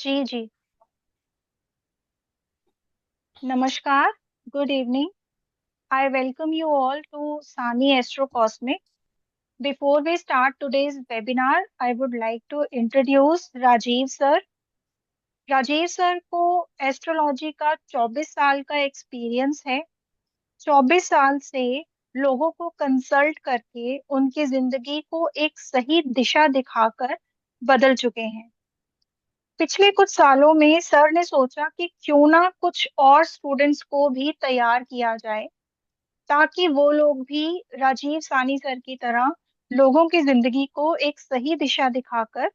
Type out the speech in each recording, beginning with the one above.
जी जी। नमस्कार। Good evening. I welcome you all to Sani Astro Cosmic. Before we start today's webinar, I would like to introduce Rajiv sir. Rajiv sir को astrology का 24 साल का experience है। 24 साल से लोगों को कंसल्ट करके उनकी जिंदगी को एक सही दिशा दिखाकर बदल चुके हैं। पिछले कुछ सालों में सर ने सोचा कि क्यों ना कुछ और स्टूडेंट्स को भी तैयार किया जाए ताकि वो लोग भी राजीव सानी सर की तरह लोगों की जिंदगी को एक सही दिशा दिखाकर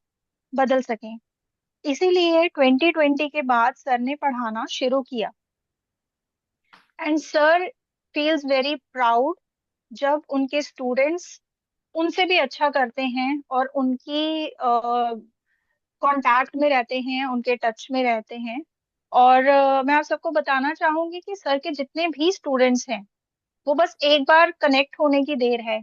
बदल सकें। इसीलिए 2020 के बाद सर ने पढ़ाना शुरू किया। And sir feels very proud जब उनके स्टूडेंट्स उनसे भी अच्छा करते हैं और उनकी कांटेक्ट में रहते हैं, उनके टच में रहते हैं। और मैं आप सबको बताना चाहूंगी कि सर के जितने भी स्टूडेंट्स हैं वो बस एक बार कनेक्ट होने की देर है,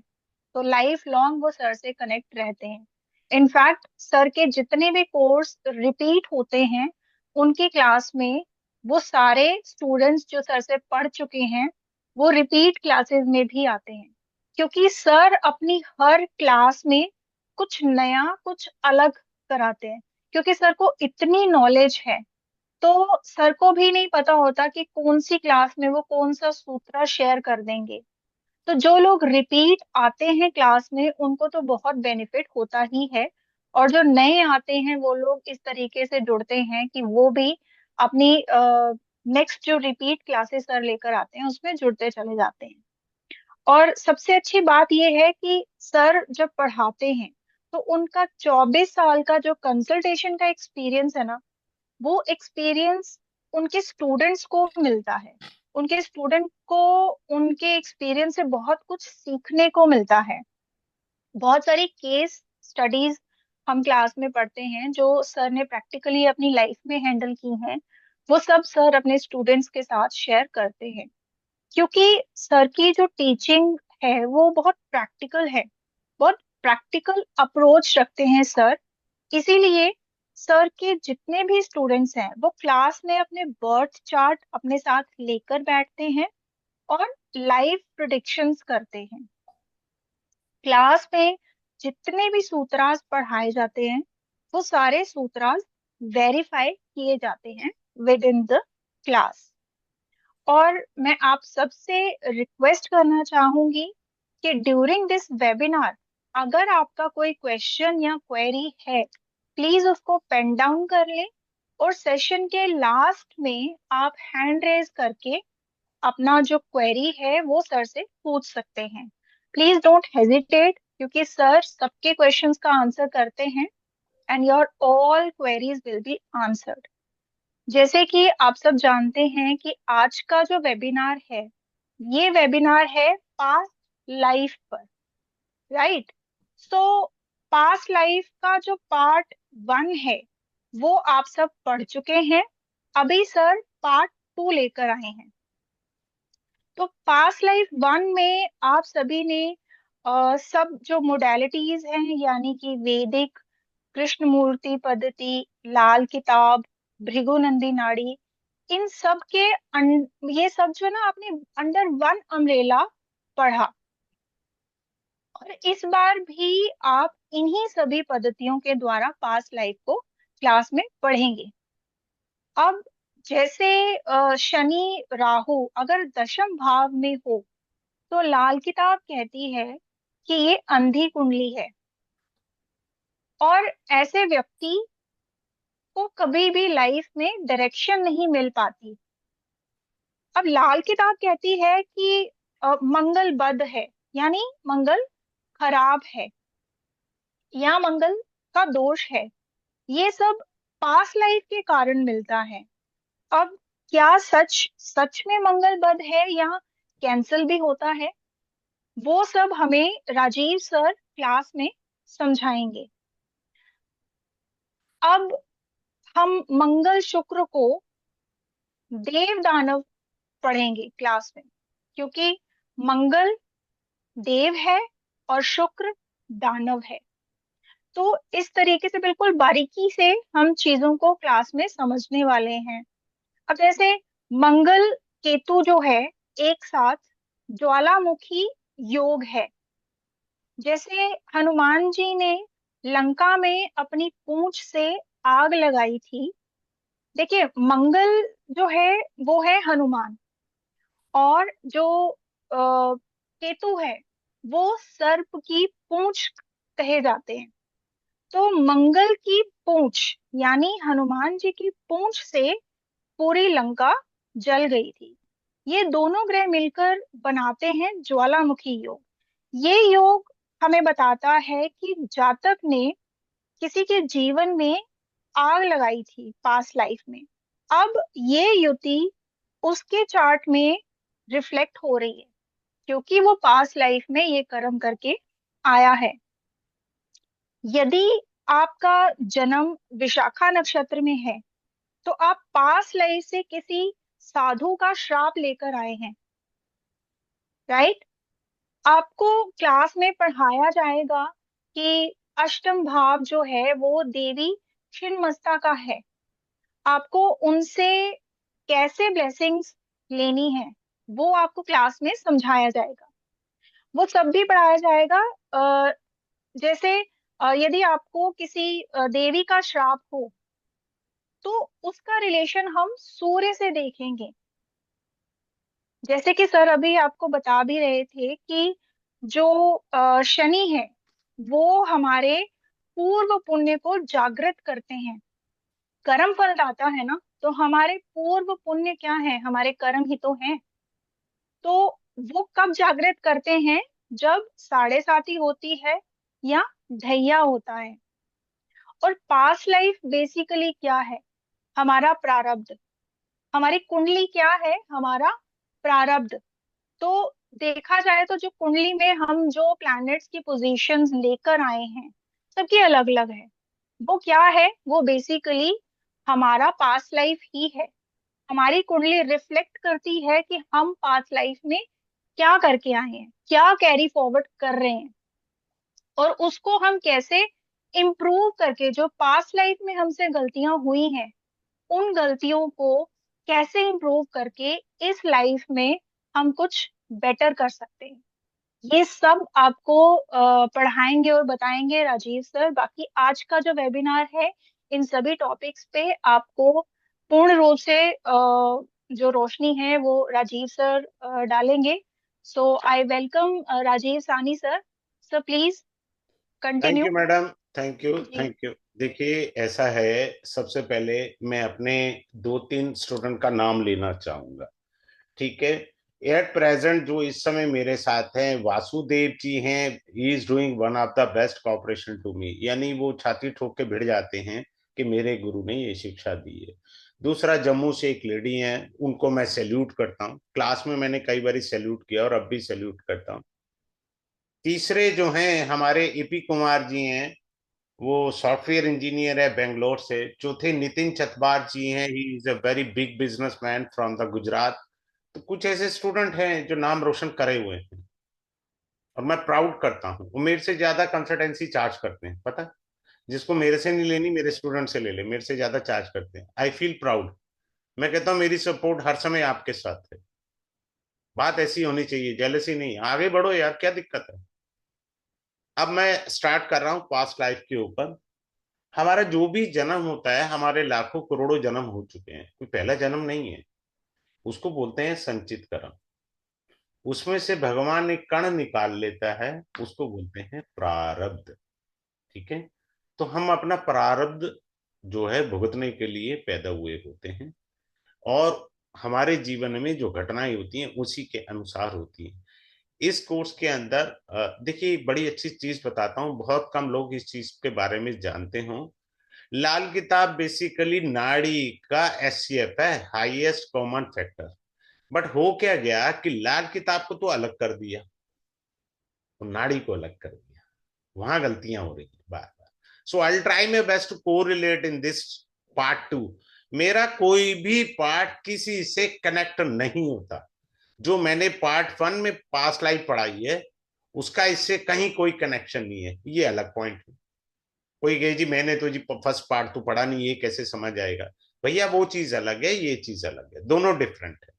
तो लाइफ लॉन्ग वो सर से कनेक्ट रहते हैं। इनफैक्ट सर के जितने भी कोर्स रिपीट होते हैं उनकी क्लास में वो सारे स्टूडेंट्स जो सर से पढ़ चुके हैं वो रिपीट क्लासेस में भी आते हैं, क्योंकि सर अपनी हर क्लास में कुछ नया कुछ अलग कराते हैं। क्योंकि सर को इतनी नॉलेज है तो सर को भी नहीं पता होता कि कौन सी क्लास में वो कौन सा सूत्र शेयर कर देंगे। तो जो लोग रिपीट आते हैं क्लास में उनको तो बहुत बेनिफिट होता ही है, और जो नए आते हैं वो लोग इस तरीके से जुड़ते हैं कि वो भी अपनी नेक्स्ट जो रिपीट क्लासेस सर लेकर आते हैं उसमें जुड़ते चले जाते हैं। और सबसे अच्छी बात यह है कि सर जब पढ़ाते हैं तो उनका 24 साल का जो कंसल्टेशन का एक्सपीरियंस है ना, वो एक्सपीरियंस उनके स्टूडेंट्स को मिलता है। उनके स्टूडेंट को उनके एक्सपीरियंस से बहुत कुछ सीखने को मिलता है। बहुत सारी केस स्टडीज हम क्लास में पढ़ते हैं जो सर ने प्रैक्टिकली अपनी लाइफ में हैंडल की हैं, वो सब सर अपने स्टूडेंट्स के साथ शेयर करते हैं। क्योंकि सर की जो टीचिंग है वो बहुत प्रैक्टिकल है, बहुत प्रैक्टिकल अप्रोच रखते हैं सर। इसीलिए सर के जितने भी स्टूडेंट्स हैं वो क्लास में अपने बर्थ चार्ट अपने साथ लेकर बैठते हैं और लाइव प्रिडिक्शंस करते हैं। क्लास में जितने भी सूत्रास पढ़ाए जाते हैं वो सारे सूत्रास वेरीफाई किए जाते हैं विद इन द क्लास। और मैं आप सबसे रिक्वेस्ट करना चाहूंगी कि ड्यूरिंग दिस वेबिनार अगर आपका कोई क्वेश्चन या क्वेरी है प्लीज उसको पेन डाउन कर लें, और सेशन के लास्ट में आप हैंड रेज करके अपना जो क्वेरी है वो सर से पूछ सकते हैं। प्लीज डोंट हेजिटेट, क्योंकि सर सबके क्वेश्चंस का आंसर करते हैं and your all queries will be answered. जैसे कि आप सब जानते हैं कि आज का जो वेबिनार है ये वेबिनार है पास्ट लाइफ पर, राइट? सो पास्ट लाइफ का जो पार्ट 1 है वो आप सब पढ़ चुके हैं। अभी सर पार्ट 2 लेकर आए हैं। तो पास्ट लाइफ 1 में आप सभी ने सब जो मोडेलिटीज हैं यानी कि वैदिक, कृष्ण मूर्ति पद्धति, लाल किताब, भृगुनंदी नाड़ी, इन सब के ये सब जो ना आपने अंडर वन अम्ब्रेला पढ़ा। और इस बार भी आप इन्हीं सभी पद्धतियों के द्वारा पास्ट लाइफ को क्लास में पढ़ेंगे। अब जैसे शनि राहु अगर दशम भाव में हो तो लाल किताब कहती है कि ये अंधी कुंडली है और ऐसे व्यक्ति को कभी भी लाइफ में डायरेक्शन नहीं मिल पाती। अब लाल किताब कहती है कि मंगल बद है, यानी मंगल खराब है या मंगल का दोष है। ये सब पास्ट लाइफ के कारण मिलता है। अब क्या सच सच में मंगल बद है या कैंसल भी होता है, वो सब हमें राजीव सर क्लास में समझाएंगे। अब हम मंगल शुक्र को देव दानव पढ़ेंगे क्लास में, क्योंकि मंगल देव है और शुक्र दानव है। तो इस तरीके से बिल्कुल बारीकी से हम चीजों को क्लास में समझने वाले हैं। अब जैसे मंगल केतु जो है एक साथ ज्वालामुखी योग है। जैसे हनुमान जी ने लंका में अपनी पूंछ से आग लगाई थी। देखिए मंगल जो है वो है हनुमान, और जो केतु है वो सर्प की पूंछ कहे जाते हैं। तो मंगल की पूंछ यानी हनुमान जी की पूंछ से पूरी लंका जल गई थी। ये दोनों ग्रह मिलकर बनाते हैं ज्वालामुखी योग। ये योग हमें बताता है कि जातक ने किसी के जीवन में आग लगाई थी पास्ट लाइफ में। अब ये युति उसके चार्ट में रिफ्लेक्ट हो रही है, क्योंकि वो पास्ट लाइफ में ये कर्म करके आया है। यदि आपका जन्म विशाखा नक्षत्र में है तो आप पास्ट लाइफ से किसी साधु का श्राप लेकर आए हैं, राइट। आपको क्लास में पढ़ाया जाएगा कि अष्टम भाव जो है वो देवी छिन्नमस्ता का है। आपको उनसे कैसे ब्लेसिंग्स लेनी है वो आपको क्लास में समझाया जाएगा। वो सब भी पढ़ाया जाएगा। जैसे यदि आपको किसी देवी का श्राप हो तो उसका रिलेशन हम सूर्य से देखेंगे। जैसे कि सर अभी आपको बता भी रहे थे कि जो शनि है वो हमारे पूर्व पुण्य को जागृत करते हैं। कर्म फलदाता है ना, तो हमारे पूर्व पुण्य क्या है, हमारे कर्म ही तो हैं। तो वो कब जागृत करते हैं, जब साढ़े साती होती है या ढैया होता है। और पास्ट लाइफ बेसिकली क्या है, हमारा प्रारब्ध। हमारी कुंडली क्या है, हमारा प्रारब्ध। तो देखा जाए तो जो कुंडली में हम जो प्लैनेट्स की पोजीशंस लेकर आए हैं सबकी अलग अलग है। वो क्या है, वो बेसिकली हमारा पास्ट लाइफ ही है। हमारी कुंडली रिफ्लेक्ट करती है कि हम पास्ट लाइफ में क्या करके आए हैं, क्या कैरी फॉरवर्ड कर रहे हैं, और उसको हम कैसे इम्प्रूव करके जो पास्ट लाइफ में हमसे गलतियां हुई हैं उन गलतियों को कैसे इम्प्रूव करके इस लाइफ में हम कुछ बेटर कर सकते हैं। ये सब आपको पढ़ाएंगे और बताएंगे राजीव सर। बाकी आज का जो वेबिनार है इन सभी टॉपिक्स पे आपको पूर्ण रूप से जो रोशनी है वो राजीव सर डालेंगे। सो आई welcome Rajiv Saini sir. Sir please thank continue. You madam. Thank you जी। Thank you. देखिए ऐसा है, सबसे पहले मैं अपने दो तीन स्टूडेंट का नाम लेना चाहूंगा। ठीक है। एट प्रेजेंट जो इस समय मेरे साथ हैं वासुदेव जी हैं। He is doing one of the best cooperation to me, यानी वो छाती ठोक के भिड़ जाते हैं कि मेरे गुरु ने ये शिक्षा दी है। दूसरा जम्मू से एक लेडी हैं, उनको मैं सैल्यूट करता हूँ। क्लास में मैंने कई बार सैल्यूट किया और अब भी सैल्यूट करता हूँ। तीसरे जो हैं हमारे ईपी कुमार जी हैं, वो सॉफ्टवेयर इंजीनियर है बेंगलोर से। चौथे नितिन चतबार जी हैं, he is a very big businessman from the Gujarat. तो कुछ ऐसे स्टूडेंट हैं जो नाम रोशन करे हुए हैं, और मैं प्राउड करता हूँ। वो मेरे से ज्यादा कंसल्टेंसी चार्ज करते हैं, पता है? जिसको मेरे से नहीं लेनी मेरे स्टूडेंट से ले ले, मेरे से ज्यादा चार्ज करते हैं। I feel proud. मैं कहता हूँ मेरी सपोर्ट हर समय आपके साथ है। बात ऐसी होनी चाहिए, जेलसी नहीं। आगे बढ़ो यार, क्या दिक्कत है। अब मैं स्टार्ट कर रहा हूँ पास्ट लाइफ के ऊपर। हमारा जो भी जन्म होता है, हमारे लाखों करोड़ों जन्म हो चुके हैं, कोई पहला जन्म नहीं है। उसको बोलते हैं संचित कर्म। उसमें से भगवान एक कण निकाल लेता है, उसको बोलते हैं प्रारब्ध। ठीक है। तो हम अपना प्रारब्ध जो है भुगतने के लिए पैदा हुए होते हैं, और हमारे जीवन में जो घटनाएं होती हैं उसी के अनुसार होती हैं। इस कोर्स के अंदर देखिए बड़ी अच्छी चीज बताता हूँ, बहुत कम लोग इस चीज के बारे में जानते हो। लाल किताब बेसिकली नाड़ी का एचसीएफ है, हाईएस्ट कॉमन फैक्टर। बट हो क्या गया कि लाल किताब को तो अलग कर दिया और नाड़ी को अलग कर दिया। वहां गलतियां हो रही है बार बार। So I try my best to correlate in this part two. मेरा कोई भी पार्ट किसी से कनेक्ट नहीं होता। जो मैंने पार्ट वन में पास्ट लाइफ पढ़ाई है उसका इससे कहीं कोई कनेक्शन नहीं है, ये अलग पॉइंट है। कोई कहे जी मैंने तो जी फर्स्ट पार्ट तो पढ़ा नहीं, ये कैसे समझ आएगा। भैया वो चीज अलग है, ये चीज अलग है, दोनों डिफरेंट है।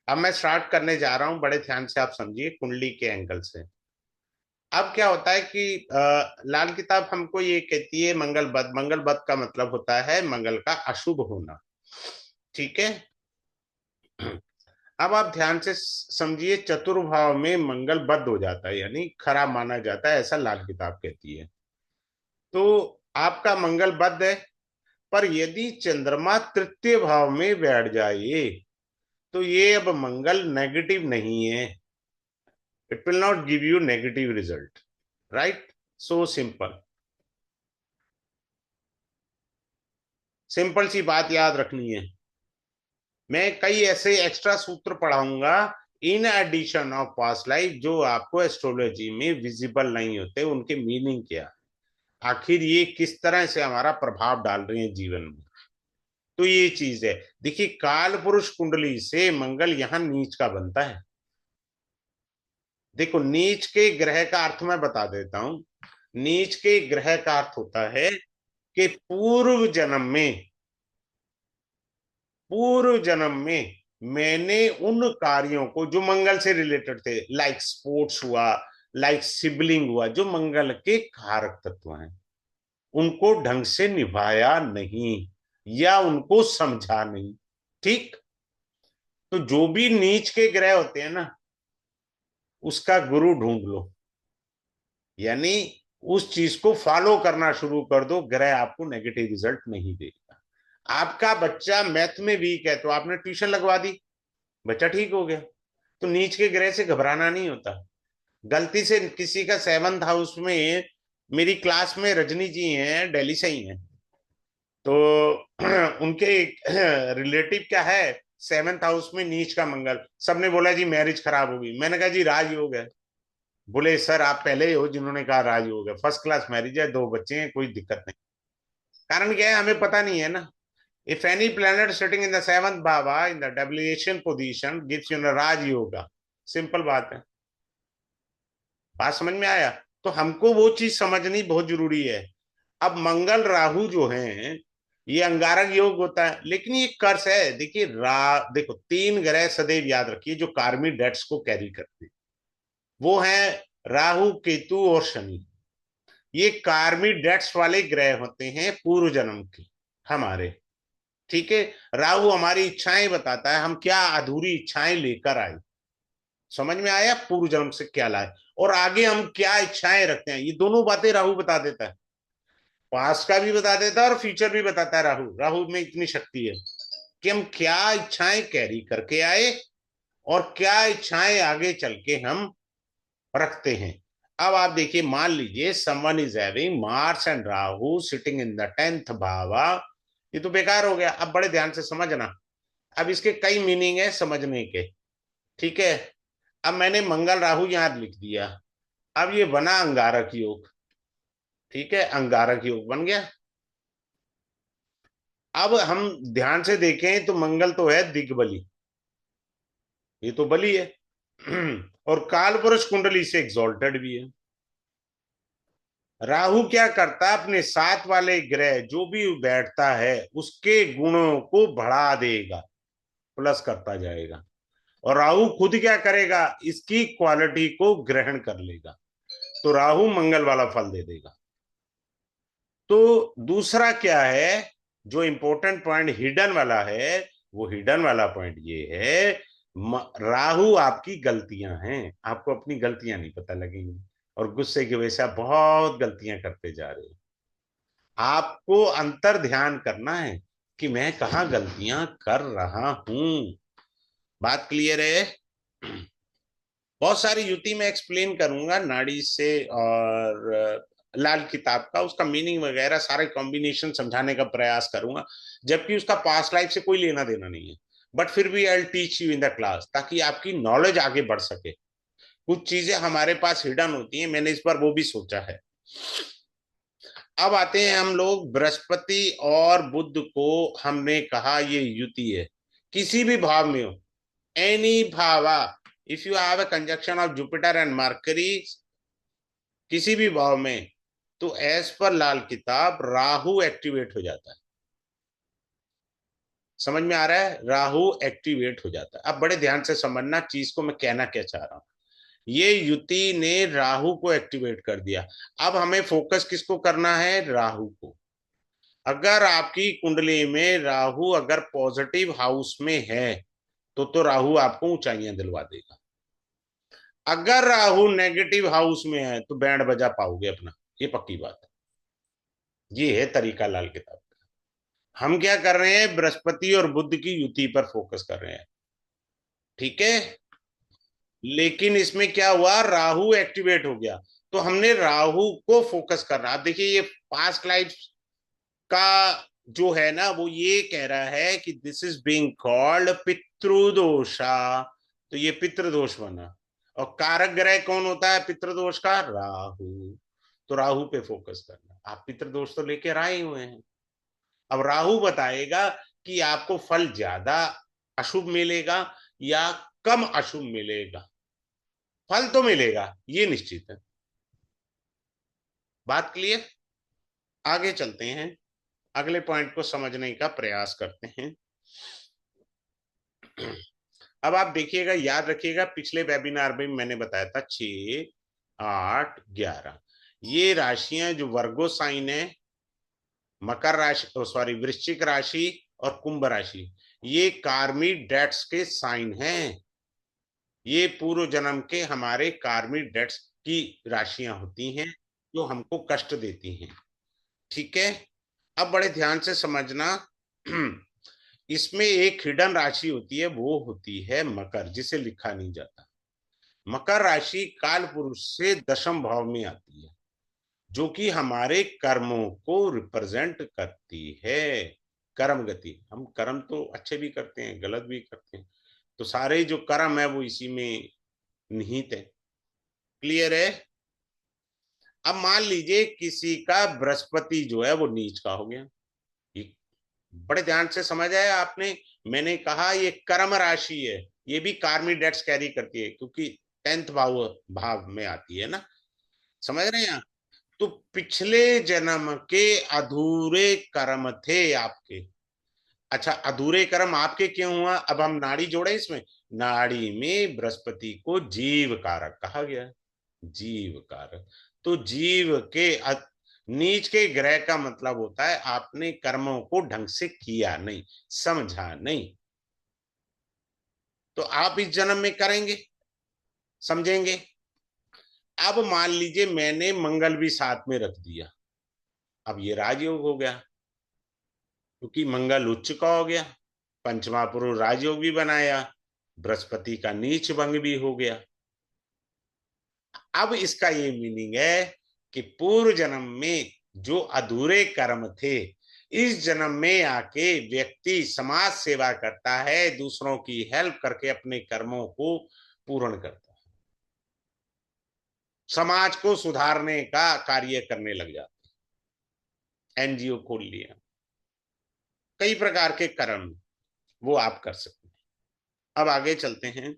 अब मैं स्टार्ट करने जा रहा हूं, बड़े ध्यान से आप समझिए कुंडली के एंगल से। अब क्या होता है कि लाल किताब हमको ये कहती है मंगल बद, मंगल बद का मतलब होता है मंगल का अशुभ होना। ठीक है। अब आप ध्यान से समझिए, चतुर्भाव में मंगल बद हो जाता है, यानी खराब माना जाता है, ऐसा लाल किताब कहती है। तो आपका मंगल बद है, पर यदि चंद्रमा तृतीय भाव में बैठ जाए तो ये अब मंगल नेगेटिव नहीं है। It will not give you negative result. Right. So simple, simple सी बात याद रखनी है। मैं कई ऐसे एक्स्ट्रा सूत्र पढ़ाऊंगा in addition of past life, जो आपको एस्ट्रोलॉजी में विजिबल नहीं होते, उनके मीनिंग क्या, आखिर ये किस तरह से हमारा प्रभाव डाल रहे हैं जीवन में। तो ये चीज है। देखिए, काल पुरुष कुंडली से मंगल यहां नीच का बनता है। देखो, नीच के ग्रह का अर्थ मैं बता देता हूं। नीच के ग्रह का अर्थ होता है कि पूर्व जन्म में मैंने उन कार्यों को जो मंगल से रिलेटेड थे, लाइक स्पोर्ट्स हुआ, लाइक सिबलिंग हुआ, जो मंगल के कारक तत्व हैं, उनको ढंग से निभाया नहीं या उनको समझा नहीं। ठीक। तो जो भी नीच के ग्रह होते हैं ना, उसका गुरु ढूंढ लो, यानी उस चीज को फॉलो करना शुरू कर दो, ग्रह आपको नेगेटिव रिजल्ट नहीं देगा। आपका बच्चा मैथ में वीक है तो आपने ट्यूशन लगवा दी, बच्चा ठीक हो गया। तो नीच के ग्रह से घबराना नहीं होता। गलती से किसी का 7th हाउस में, मेरी क्लास में रजनी जी हैं, दिल्ली से ही हैं, तो उनके रिलेटिव क्या है, 7th हाउस में नीच का मंगल। सबने बोला जी मैरिज खराब होगी। मैंने कहा जी राजयोग है। बोले सर आप पहले ही हो जिन्होंने कहा राजयोग है, फर्स्ट क्लास मैरिज है, 2 बच्चे हैं, कोई दिक्कत नहीं। कारण क्या है, हमें पता नहीं है ना। If any planet sitting in the 7th भावा in the deviation position gives you Raj yoga. Simple बात है। बात समझ में आया। तो हमको वो चीज समझनी बहुत जरूरी है। अब मंगल राहु जो है, ये अंगारक योग होता है, लेकिन ये कर्स है। देखिए देखो, 3 ग्रह सदैव याद रखिए जो कार्मी डेट्स को कैरी करते हैं, वो है राहु, केतु और शनि। ये कार्मी डेट्स वाले ग्रह होते हैं पूर्व जन्म के हमारे। ठीक है। राहु हमारी इच्छाएं बताता है, हम क्या अधूरी इच्छाएं लेकर आए, समझ में आया, पूर्व जन्म से क्या लाए, और आगे हम क्या इच्छाएं रखते हैं, ये दोनों बातें राहु बता देता है। पास्ट का भी बता देता है और फ्यूचर भी बताता है। राहु राहु में इतनी शक्ति है कि हम क्या इच्छाएं कैरी करके आए और क्या इच्छाएं आगे चल के हम रखते हैं। अब आप देखिए, मान लीजिए someone is having Mars and Rahu sitting in the 10th भावा, ये तो बेकार हो गया। अब बड़े ध्यान से समझना। अब इसके कई मीनिंग है समझने के। ठीक है। अब मैंने मंगल राहु यहां लिख दिया। अब ये बना अंगारक योग। ठीक है, अंगारक योग बन गया। अब हम ध्यान से देखें तो मंगल तो है दिग्बली, ये तो बली है। और काल पुरुष कुंडली से एग्जॉल्टेड भी है। राहु क्या करता है, अपने साथ वाले ग्रह जो भी बैठता है उसके गुणों को बढ़ा देगा, प्लस करता जाएगा। और राहु खुद क्या करेगा, इसकी क्वालिटी को ग्रहण कर लेगा, तो राहु मंगल वाला फल दे देगा। तो दूसरा क्या है, जो इंपॉर्टेंट पॉइंट हिडन वाला है, वो हिडन वाला पॉइंट ये है, राहु आपकी गलतियां हैं, आपको अपनी गलतियां नहीं पता लगेंगी, और गुस्से की वजह से आप बहुत गलतियां करते जा रहे हो। आपको अंतर ध्यान करना है कि मैं कहाँ गलतियां कर रहा हूं। बात क्लियर है। बहुत सारी युति में एक्सप्लेन करूंगा नाड़ी से, और लाल किताब का उसका मीनिंग वगैरह सारे कॉम्बिनेशन समझाने का प्रयास करूंगा, जबकि उसका पास्ट लाइफ से कोई लेना देना नहीं है। बट फिर भी I teach you in the class, ताकि आपकी नॉलेज आगे बढ़ सके। कुछ चीजें हमारे पास हिडन होती हैं, मैंने इस बार वो भी सोचा है। अब आते हैं हम लोग बृहस्पति और बुध को। हमने कहा ये युति है, किसी भी भाव में हो, एनी भावा, if you have a conjunction of Jupiter and Mercury किसी भी भाव में, तो एज पर लाल किताब राहु एक्टिवेट हो जाता है। समझ में आ रहा है? राहु एक्टिवेट हो जाता है। अब बड़े ध्यान से समझना चीज को मैं कहना क्या चाह रहा हूं। ये युति ने राहु को एक्टिवेट कर दिया। अब हमें फोकस किसको करना है? राहु को। अगर आपकी कुंडली में राहु अगर पॉजिटिव हाउस में है तो राहु आपको ऊंचाइयां दिलवा देगा। अगर राहु नेगेटिव हाउस में है तो बैंड बजा पाओगे अपना, ये पक्की बात है। ये है तरीका लाल किताब का। हम क्या कर रहे हैं? बृहस्पति और बुध की युति पर फोकस कर रहे हैं। ठीक है। लेकिन इसमें क्या हुआ? राहु एक्टिवेट हो गया। तो हमने राहु को फोकस करना। अब देखिए ये पास्ट लाइफ का जो है ना, वो ये कह रहा है कि दिस इज बीइंग कॉल्ड पितृदोषा। तो ये पितृदोष बना। और कारक ग्रह कौन होता है पितृदोष का? राहु। तो राहु पे फोकस करना। आप पितृदोष तो लेकर आए हुए हैं। अब राहु बताएगा कि आपको फल ज्यादा अशुभ मिलेगा या कम अशुभ मिलेगा। फल तो मिलेगा, ये निश्चित है। बात क्लियर? आगे चलते हैं, अगले पॉइंट को समझने का प्रयास करते हैं। अब आप देखिएगा, याद रखिएगा, पिछले वेबिनार में मैंने बताया था 6, 8, 11 ये राशियां जो वर्गो साइन है, मकर राशि, सॉरी, वृश्चिक राशि और कुंभ राशि, ये कार्मी डेट्स के साइन हैं। ये पूर्व जन्म के हमारे कार्मी डेट्स की राशियां होती हैं जो हमको कष्ट देती हैं। ठीक है। अब बड़े ध्यान से समझना। इसमें एक हिडन राशि होती है, वो होती है मकर, जिसे लिखा नहीं जाता। मकर राशि काल पुरुष से दशम भाव में आती है, जो कि हमारे कर्मों को रिप्रेजेंट करती है। कर्म गति, हम कर्म तो अच्छे भी करते हैं, गलत भी करते हैं। तो सारे जो कर्म है वो इसी में निहित है। क्लियर है? अब मान लीजिए किसी का बृहस्पति जो है वो नीच का हो गया। ये बड़े ध्यान से समझ आया आपने? मैंने कहा ये कर्म राशि है, ये भी कार्मी डेट्स कैरी करती है क्योंकि 10th भाव में आती है ना। समझ रहे हैं? तो पिछले जन्म के अधूरे कर्म थे आपके। अच्छा, अधूरे कर्म आपके क्यों हुआ? अब हम नाड़ी जोड़े इसमें। नाड़ी में बृहस्पति को जीव कारक कहा गया। जीव कारक। तो जीव के नीच के ग्रह का मतलब होता है आपने कर्मों को ढंग से किया नहीं, समझा नहीं। तो आप इस जन्म में करेंगे, समझेंगे। अब मान लीजिए मैंने मंगल भी साथ में रख दिया, अब ये राजयोग हो गया क्योंकि मंगल उच्च का हो गया। पंचमा पुरुष राजयोग भी बनाया, बृहस्पति का नीच भंग भी हो गया। अब इसका ये मीनिंग है कि पूर्व जन्म में जो अधूरे कर्म थे, इस जन्म में आके व्यक्ति समाज सेवा करता है, दूसरों की हेल्प करके अपने कर्मों को पूर्ण करता है, समाज को सुधारने का कार्य करने लग जाता है। एनजीओ खोल लिया, कई प्रकार के कर्म वो आप कर सकते हैं। अब आगे चलते हैं।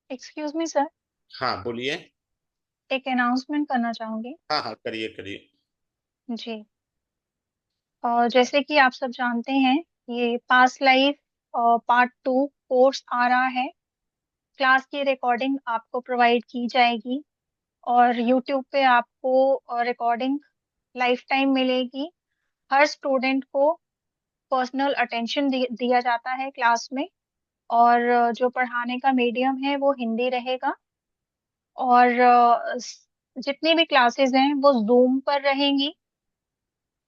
एक्सक्यूज मी सर, हाँ बोलिए। एक अनाउंसमेंट करना चाहूंगी। हाँ हाँ, करिए करिए। जी। और जैसे कि आप सब जानते हैं, ये पास्ट लाइफ पार्ट 2 कोर्स आ रहा है। क्लास की रिकॉर्डिंग आपको प्रोवाइड की जाएगी और यूट्यूब पे आपको रिकॉर्डिंग लाइफ टाइम मिलेगी। हर स्टूडेंट को पर्सनल अटेंशन दिया जाता है क्लास में। और जो पढ़ाने का मीडियम है वो हिंदी रहेगा। और जितनी भी क्लासेस हैं वो जूम पर रहेंगी।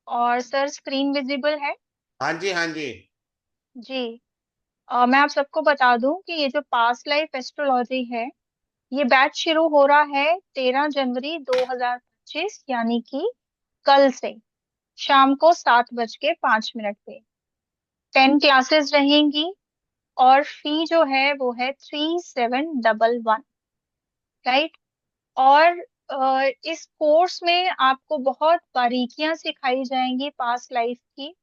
और सर, स्क्रीन विजिबल है? हाँ जी, हाँ जी। जी। मैं आप सबको बता दूं कि ये जो पास्ट लाइफ एस्ट्रोलॉजी है, ये बैच शुरू हो रहा है 13 जनवरी 2025, यानी कि कल से, शाम को 7:05 पे 10 क्लासेस रहेंगी। और फी जो है वो है 3711। राइट। और इस कोर्स में आपको बहुत बारीकियां सिखाई जाएंगी पास्ट लाइफ की,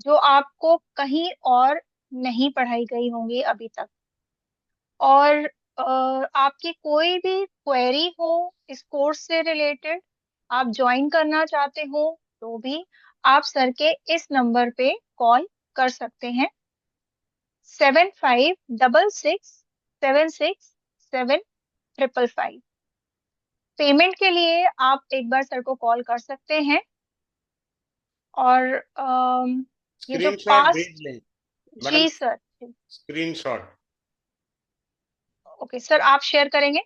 जो आपको कहीं और नहीं पढ़ाई गई होंगी अभी तक। और आपकी कोई भी क्वेरी हो इस कोर्स से रिलेटेड, आप ज्वाइन करना चाहते हो तो भी आप सर के इस नंबर पे कॉल कर सकते हैं, 7566 767 555। पेमेंट के लिए आप एक बार सर को कॉल कर सकते हैं। और ये जो स्क्रीनशॉट भेज पास्ट। लें मैडम, जी सर। स्क्रीनशॉट। ओके सर, आप शेयर करेंगे?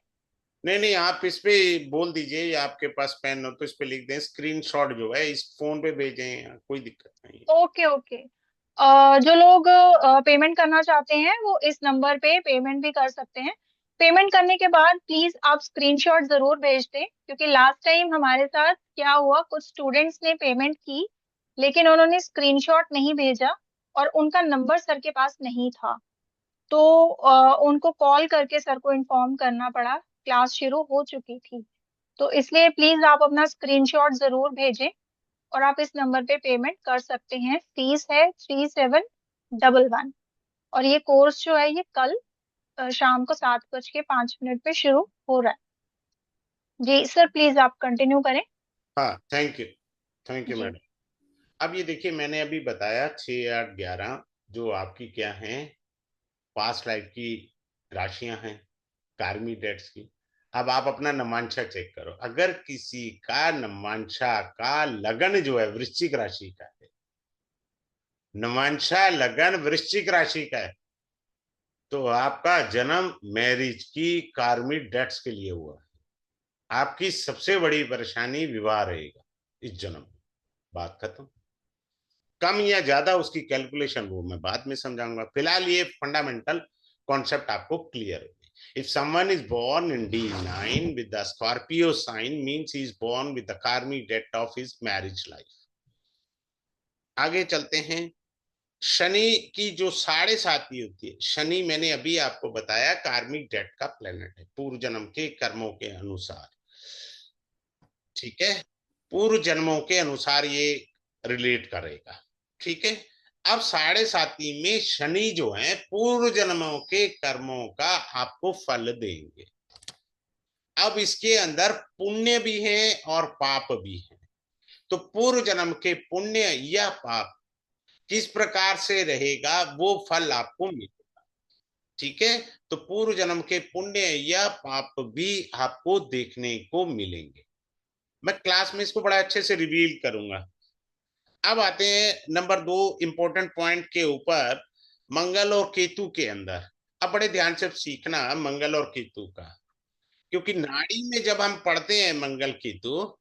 नहीं नहीं, आप इस पे बोल दीजिए, या आपके पास पेन हो तो इस पे लिख दें, स्क्रीनशॉट जो है इस फोन पे भेजें, कोई दिक्कत नहीं है। Okay okay. जो लोग पेमेंट करना चाहते हैं वो इस नंबर पे पेमेंट भी कर सकते हैं। पेमेंट करने के बाद प्लीज आप स्क्रीनशॉट जरूर भेज दें, क्योंकि लास्ट टाइम हमारे साथ क्या हुआ, कुछ स्टूडेंट्स ने पेमेंट की लेकिन उन्होंने स्क्रीनशॉट नहीं भेजा और उनका नंबर सर के पास नहीं था। तो उनको कॉल करके सर को इन्फॉर्म करना पड़ा, क्लास शुरू हो चुकी थी। तो इसलिए प्लीज आप अपना स्क्रीनशॉट जरूर भेजें और आप इस नंबर पे पेमेंट कर सकते हैं। फीस है 3711। और ये कोर्स जो है ये कल शाम को 7:05 पे शुरू हो रहा है। जी सर, प्लीज आप कंटिन्यू करें। हाँ, थैंक यू जी। मैडम। अब ये देखिए, मैंने अभी बताया 6 8 11 जो आपकी क्या हैं, पास्ट लाइफ की राशियां हैं, कार्मी डेट्स की। अब आप अपना नमांशा चेक करो, अगर किसी का नमांशा का लगन जो है वृश्चिक राशि का है, नमांशा लगन वृश्चिक राशि का है, तो आपका जन्म मैरिज की कार्मिक डेट्स के लिए हुआ है। आपकी सबसे बड़ी परेशानी विवाह रहेगा इस जन्म में। बात खत्म। कम या ज्यादा उसकी कैलकुलेशन वो मैं बाद में समझाऊंगा, फिलहाल ये फंडामेंटल कॉन्सेप्ट आपको क्लियर है। If someone is born in D9 with the Scorpio sign, means he is born with the karmic debt of his marriage life. आगे चलते हैं। शनि की जो साढ़े साती होती है, शनि मैंने अभी आपको बताया कार्मिक डेट का प्लेनेट है, पूर्व जन्म के कर्मों के अनुसार। ठीक है, पूर्व जन्मों के अनुसार ये रिलेट करेगा। ठीक है। अब साढ़े साती में शनि जो है पूर्व जन्मों के कर्मों का आपको फल देंगे। अब इसके अंदर पुण्य भी है और पाप भी है। तो पूर्व जन्म के पुण्य या पाप किस प्रकार से रहेगा वो फल आपको मिलेगा। ठीक है। तो पूर्व जन्म के पुण्य या पाप भी आपको देखने को मिलेंगे। मैं क्लास में इसको बड़ा अच्छे से रिवील करूंगा। अब आते हैं नंबर 2 इंपॉर्टेंट पॉइंट के ऊपर, मंगल और केतु के अंदर। अब बड़े ध्यान से सीखना मंगल और केतु का, क्योंकि नाड़ी में जब हम पढ़ते हैं मंगल केतु,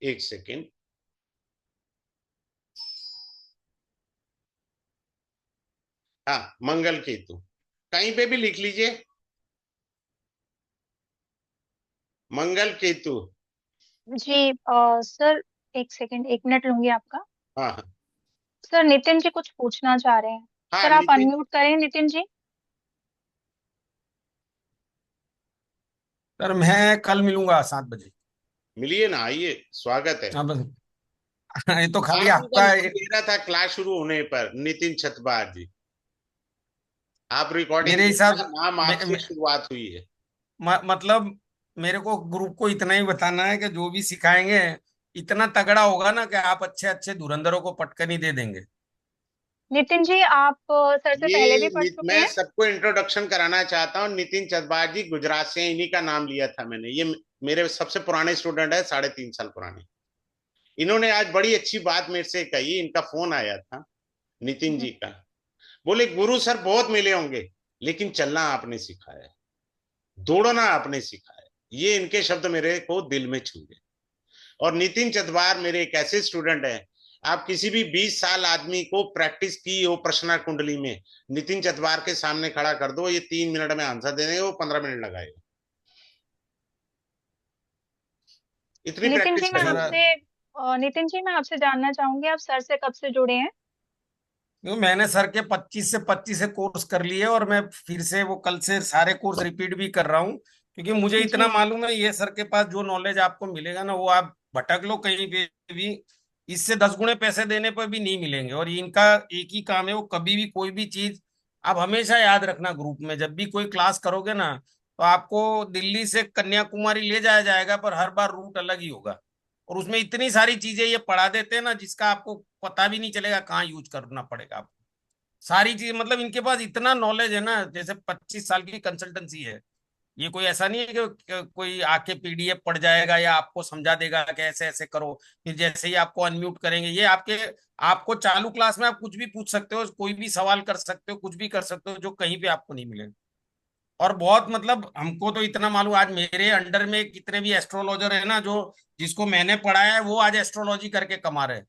एक सेकेंड, हाँ मंगल केतु कहीं पे भी लिख लीजिए, मंगल केतु। जी सर, एक सेकंड, 1 मिनट लूंगी आपका। हाँ हाँ। सर नितिन जी कुछ पूछना चाह रहे हैं। हाँ सर आप नितिन, अनम्यूट करें नितिन जी। सर मैं कल मिलूंगा 7 बजे। मिलिए ना, आइए, स्वागत है। हाँ बस। ये तो खाली आप ही का आपका नाम दे रहा था क्लास शुरू होने पर, नितिन छतबार जी। आप रिकॉर्डिंग मेरे हिसाब देखना, नाम मे, आपसे मे, शुरुआत हुई है। मतलब मेरे को ग्रुप को इतना ही बताना है कि जो भी सिखाएंगे इतना तगड़ा होगा ना कि आप अच्छे अच्छे धुरंधरों को पटकन ही दे देंगे। नितिन जी आप सर से पहले भी पढ़ चुके मैं हैं? सबको इंट्रोडक्शन कराना चाहता हूँ, नितिन चतबार जी गुजरात से हैं, इन्हीं का नाम लिया था मैंने। ये मेरे सबसे पुराने स्टूडेंट है, 3.5 साल पुराने। इन्होंने आज बड़ी अच्छी बात मेरे से कही, इनका फोन आया था नितिन जी का। बोले गुरु सर बहुत मिले होंगे, लेकिन चलना आपने सिखाया है, दौड़ना आपने सिखाया है। ये इनके शब्द मेरे को दिल में छू गए। और नितिन चतवार मेरे एक ऐसे स्टूडेंट हैं, आप किसी भी 20 साल आदमी को प्रैक्टिस की हो प्रश्न कुंडली में, नितिन चतवार के सामने खड़ा कर दो, ये 3 मिनट में आंसर दे देंगे, वो 15 मिनट लगाएगा, इतनी नितिन जी प्रैक्टिस मैं करी है। सर नितिन जी मैं आपसे जानना चाहूंगी, आप सर से कब से जुड़े हैं? मैंने सर के 25 से 25 कोर्स कर लिए और मैं फिर से वो कल से सारे कोर्स रिपीट भी कर रहा हूँ, क्योंकि मुझे इतना जी। मालूम है ये सर के पास जो नॉलेज आपको मिलेगा ना वो आप भटक लो कहीं पे भी, इससे 10 गुने पैसे देने पर भी नहीं मिलेंगे। और इनका एक ही काम है, वो कभी भी कोई भी चीज आप हमेशा याद रखना, ग्रुप में जब भी कोई क्लास करोगे ना तो आपको दिल्ली से कन्याकुमारी ले जाया जाएगा, पर हर बार रूट अलग ही होगा। और उसमें इतनी सारी चीजें ये पढ़ा देते हैं ना, जिसका आपको पता भी नहीं चलेगा कहाँ यूज करना पड़ेगा आपको। सारी चीज मतलब इनके पास इतना नॉलेज है ना, जैसे 25 साल की कंसल्टेंसी है। ये कोई ऐसा नहीं है कि कोई आके पीडीएफ पढ़ जाएगा या आपको समझा देगा कि ऐसे ऐसे करो, फिर जैसे ही आपको अनम्यूट करेंगे ये आपके, आपको चालू क्लास में आप कुछ भी पूछ सकते हो, कोई भी सवाल कर सकते हो, कुछ भी कर सकते हो, जो कहीं पे आपको नहीं मिलेगा। और बहुत मतलब हमको तो इतना मालूम, आज मेरे अंडर में कितने भी एस्ट्रोलॉजर है ना, जो जिसको मैंने पढ़ाया है वो आज एस्ट्रोलॉजी करके कमा रहे हैं।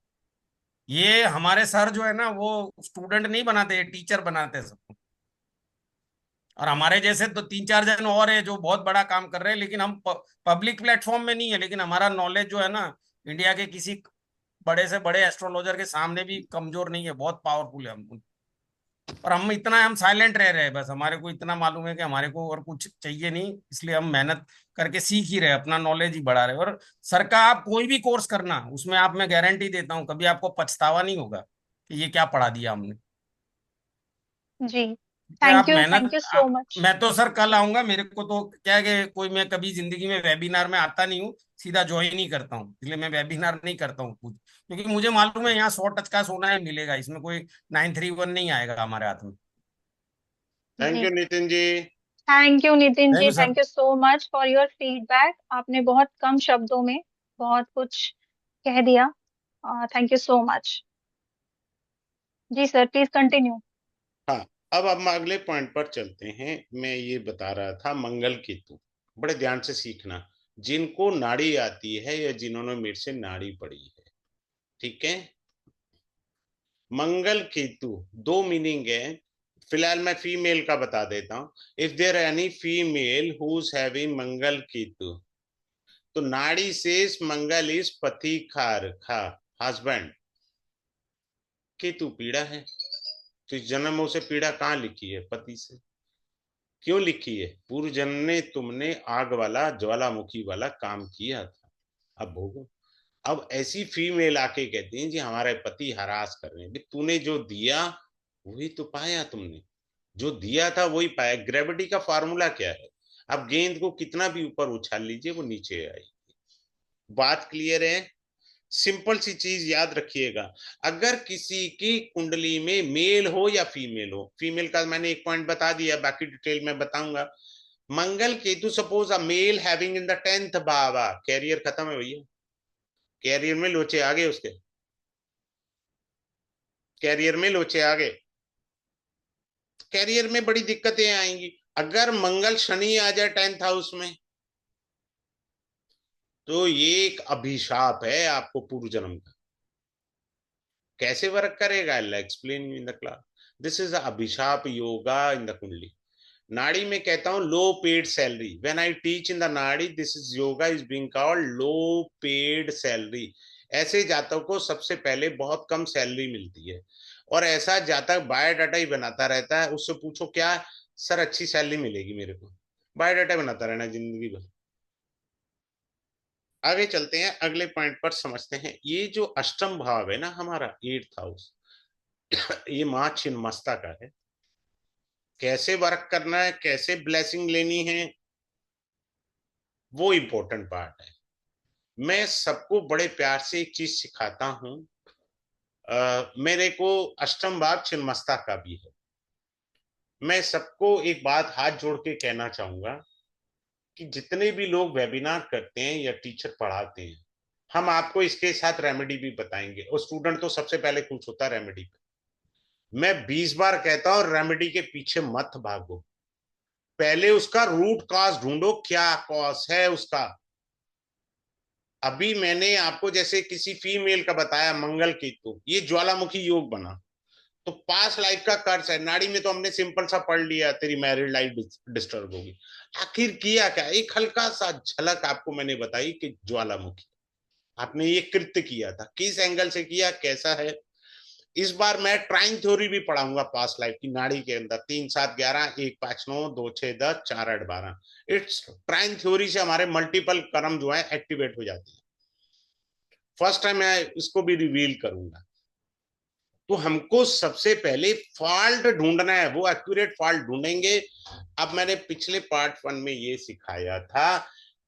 ये हमारे सर जो है ना, वो स्टूडेंट नहीं बनाते, टीचर बनाते हैं सबको। और हमारे जैसे तो 3 4 जन और है जो बहुत बड़ा काम कर रहे हैं, लेकिन हम पब्लिक प्लेटफॉर्म में नहीं है, लेकिन हमारा नॉलेज जो है ना, इंडिया के किसी बड़े से बड़े एस्ट्रोलॉजर के सामने भी कमजोर नहीं है, बहुत पावरफुल है हम। और हम इतना, हम साइलेंट रह रहे हैं, बस हमारे को इतना मालूम है कि हमारे को और कुछ चाहिए नहीं, इसलिए हम मेहनत करके सीख ही रहे, अपना नॉलेज ही बढ़ा रहे। और सर का आप कोई भी कोर्स करना, उसमें आप, मैं गारंटी देता हूँ, कभी आपको पछतावा नहीं होगा कि ये क्या पढ़ा दिया हमने। जी, कि आप थैंक मेहनत यू सो मच। मैं तो सर कल आऊंगा, मेरे को तो क्या है कि कोई, मैं कभी जिंदगी में वेबिनार में आता नहीं हूँ, सीधा ज्वाइन ही करता हूँ, इसलिए मैं वेबिनार नहीं करता हूँ कुछ, क्योंकि मुझे मालूम है यहाँ 100 टच का सोना ही मिलेगा, इसमें कोई 931 नहीं आएगा हमारे हाथ में। थैंक जी, you Nitin ji. Thank you Nitin thank जी, you sir. Thank you so much for your feedback. आपने बहुत कम शब्दों में बहुत कुछ कह दिया। Thank you so much. जी सर, प्लीज कंटिन्यू। हाँ, अब हम अगले पॉइंट पर चलते हैं। मैं ये बता रहा था मंगल केतु, बड़े ध्यान से सीखना, जिनको नाड़ी आती है या जिन्होंने मेरे से नाड़ी पढ़ी है, ठीक है। मंगल केतु दो मीनिंग है। फिलहाल मैं फीमेल का बता देता हूं। If there any female who's having Mangal Ketu, तो नाड़ी से मंगल इज पति खा हस्बैंड, केतु पीड़ा है। तो इस जन्म से पीड़ा कहाँ लिखी है? पति से। क्यों लिखी है? पूर्व जन्म ने तुमने आग वाला ज्वालामुखी वाला काम किया था, अब भोगो। अब ऐसी फीमेल आके कहती हैं जी हमारे पति हरास कर रहे हैं, तूने जो दिया वही तो पाया, तुमने जो दिया था वही पाया। ग्रेविटी का फॉर्मूला क्या है? आप गेंद को कितना भी ऊपर उछाल लीजिए वो नीचे आई। बात क्लियर है? सिंपल सी चीज याद रखिएगा। अगर किसी की कुंडली में मेल हो या फीमेल हो, फीमेल का मैंने एक पॉइंट बता दिया, बाकी डिटेल में बताऊंगा। Mangal Ketu, suppose a male having in the 10th भावा, कैरियर खत्म है भैया, कैरियर में लोचे आ गए उसके, कैरियर में लोचे आ गए, कैरियर में बड़ी दिक्कतें आएंगी। अगर मंगल शनि आ जाए 10th हाउस में, तो ये एक अभिशाप है आपको पूर्व जन्म का। कैसे वर्क करेगा? I explain in the class. This is अभिशाप योगा इन द कुंडली। नाड़ी में कहता हूं low paid salary, when I teach in the nadi this is yoga is being called low paid salary. ऐसे जातकों को सबसे पहले बहुत कम सैलरी मिलती है, और ऐसा जातक बायोडाटा ही बनाता रहता है। उससे पूछो क्या सर अच्छी सैलरी मिलेगी मेरे को, बायोडाटा बनाता रहना जिंदगी भर। आगे चलते हैं, अगले पॉइंट पर समझते हैं। ये जो अष्टम भाव है ना हमारा 8th हाउस, ये माँ छिन्नमस्ता का है। कैसे वर्क करना है, कैसे ब्लेसिंग लेनी है, वो इम्पोर्टेंट पार्ट है। मैं सबको बड़े प्यार से एक चीज सिखाता हूं। मेरे को अष्टम भाव छिन्नमस्ता का भी है। मैं सबको एक बात हाथ जोड़ के कहना चाहूंगा कि जितने भी लोग वेबिनार करते हैं या टीचर पढ़ाते हैं, हम आपको इसके साथ रेमेडी भी बताएंगे, और स्टूडेंट तो सबसे पहले खुश होता है रेमेडी पे। मैं 20 बार कहता हूं रेमेडी के पीछे मत भागो, पहले उसका रूट कॉज ढूंढो, क्या कॉज है उसका। अभी मैंने आपको जैसे किसी फीमेल का बताया मंगल केतु, ये ज्वालामुखी योग बना, तो पास लाइफ का कर्ज है। नाड़ी में तो हमने सिंपल सा पढ़ लिया, तेरी मैरिड लाइफ डिस्टर्ब होगी। आखिर किया क्या? एक हल्का सा झलक आपको मैंने बताई कि ज्वालामुखी, आपने ये कृत्य किया था, किस एंगल से किया, कैसा है। इस बार मैं ट्राइन थ्योरी भी पढ़ाऊंगा पास लाइफ की, नाड़ी के अंदर 3 7 11 1 5 9 2 6 10 4 8 12। इट्स ट्राइन थ्योरी से हमारे मल्टीपल कर्म जो है एक्टिवेट हो जाते हैं। फर्स्ट टाइम मैं इसको भी रिवील करूंगा। तो हमको सबसे पहले फॉल्ट ढूंढना है, वो एक्यूरेट फॉल्ट ढूंढेंगे। अब मैंने पिछले पार्ट 1 में ये सिखाया था